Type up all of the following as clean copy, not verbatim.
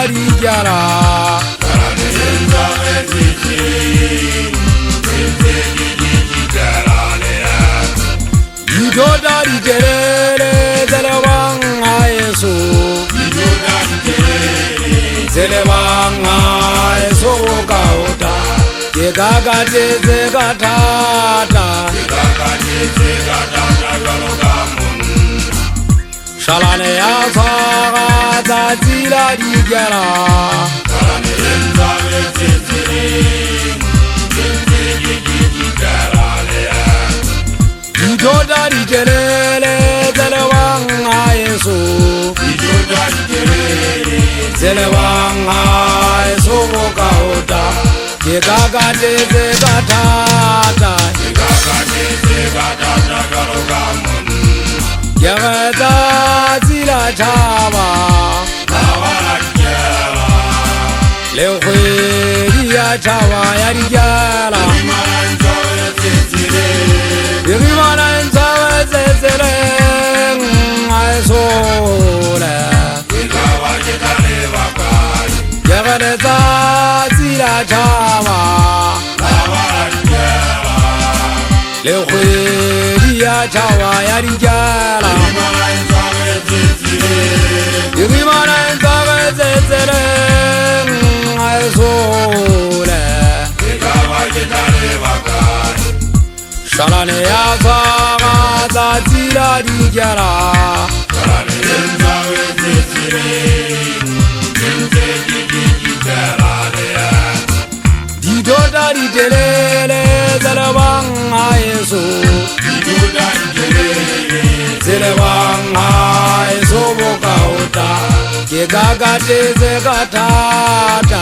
tsila di jala Didoda di jelele zelewanga Yesu Zelewanga Yesu kauta Yegagate zegatata Shalane ya saga tsila di jala Didoda di jelele zelewanga Yesu Zelewanga Yesu kauta Yegagate zegatata Yagata zila chaba Lekhwedi ya chaba ya dijala Yegimana nzawe zezele Ngaesole Yagata zila chaba Lekhwedi ya chaba ya dijala Yegimana nzawe zezele Ngaesole Shalane ya saga tsila di jala Didoda di jelele zelewanga Yesu Zelewanga Yesu bokauta Yegagate zegatata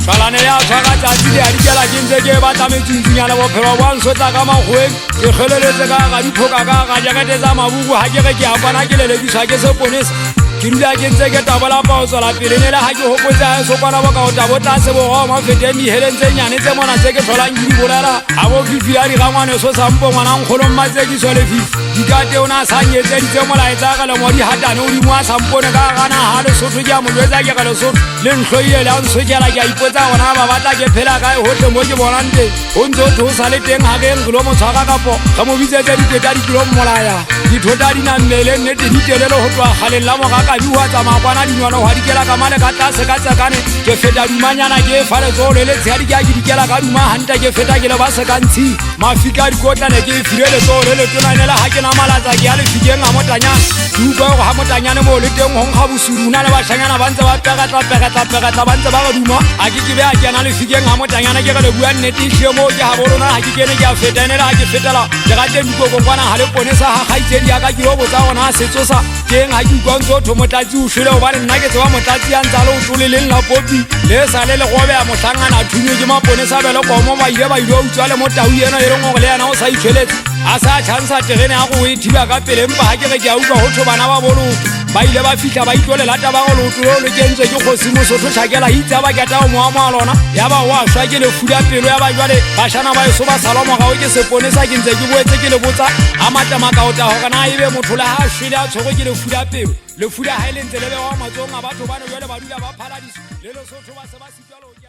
Shalane ya saga tsili ya dijala kintse ke batla metsintsinyana bophelo ba nsotsa ka magweng ke kgeleletse ka ga diphoka ka ga jakete tsa mabuku ha ke re ke a kwana ke lelekiswa ke seponesa ke dula ke ntse ke tabola pa o tswela pele ne le ha ke hopotsa so kwana ba ka o tabo tlase bo go ma feteng di helentse nyane tse mona tse ke tholang ke di bolala a bo fifi ya di gangwane so sampo ngwana nkgolo mmatse ke so le fifi dikate ona sanyetse di tse mola etsa ka le mo di hatane o di mo a sampone ka gana ha le sotho ke a mo jwetsa ke ka le sotho le nhloile le a nsokela ke a ipotsa gona ba batla ke phela kae hotle mo ke bonang teng o ntse o thosa le teng ha ke nglo mo tshwaka kapo ka mo bitsetse dikweta di kilo mmolaya dithota di na mmele nnete di telele ho tloa kgaleng la mogaka di wa tsamaya kwana dinywana ho dikela ka male ka tlase ka tsakane ke feta dumanyana ke fa le tsole le tshedi ke a dikela ka duma hanta ke feta ke le ba se ka ntshi mafika di kotla ne ke fire le tsole le tona ne la ha ke na malatsa ke a le fikeng a motanyana duka go ha motanyana mo le teng ho nkga bosuruna le bashanyana ba ntse ba pega ba ntse ba ga duma a ke be a kena le fikeng a motanyana ke ga le bua nnete hle mo ke ha borona ha ke kene ke a feta ne la ha ke fetela ke ga teng dikoko kwana ha le ponesa ha gaitsedi ya ka ke go botsa gona setso sa teng ha ke utlwantse o motlatsi o shwele gobane nna ke tseba motlatsi ya ntsa le o tlole le nla popi le sa le gobe ya mohlangana a thunywe ke maponesa bele komo ba ile ba ile utswa le mo tau ena e reng go le yana o sa itshweletse a sa chansa terene a go e thiba ka pele mpa ha ke re ke a utlwa ho bana ba bolo ba ile ba fihla ba itlole lata ba go lotlo le ke ntse ke kgosi mosotho tshakela hitsa ba ke ta o moa moa lona ya ba wa shwa ke le fuda pelo ya ba jwale ba shana ba eso ba salomo ga o ke seponesa ke ntse ke boetse ke le botsa a matama ka o ta ho kana ebe motho le ha shwele a tshoko ke le fuda pelo le fuda ha ile ntse le be wa matsong a batho ba no jwale ba dula ba phaladisa le lo sotho ba se ba sitwa lo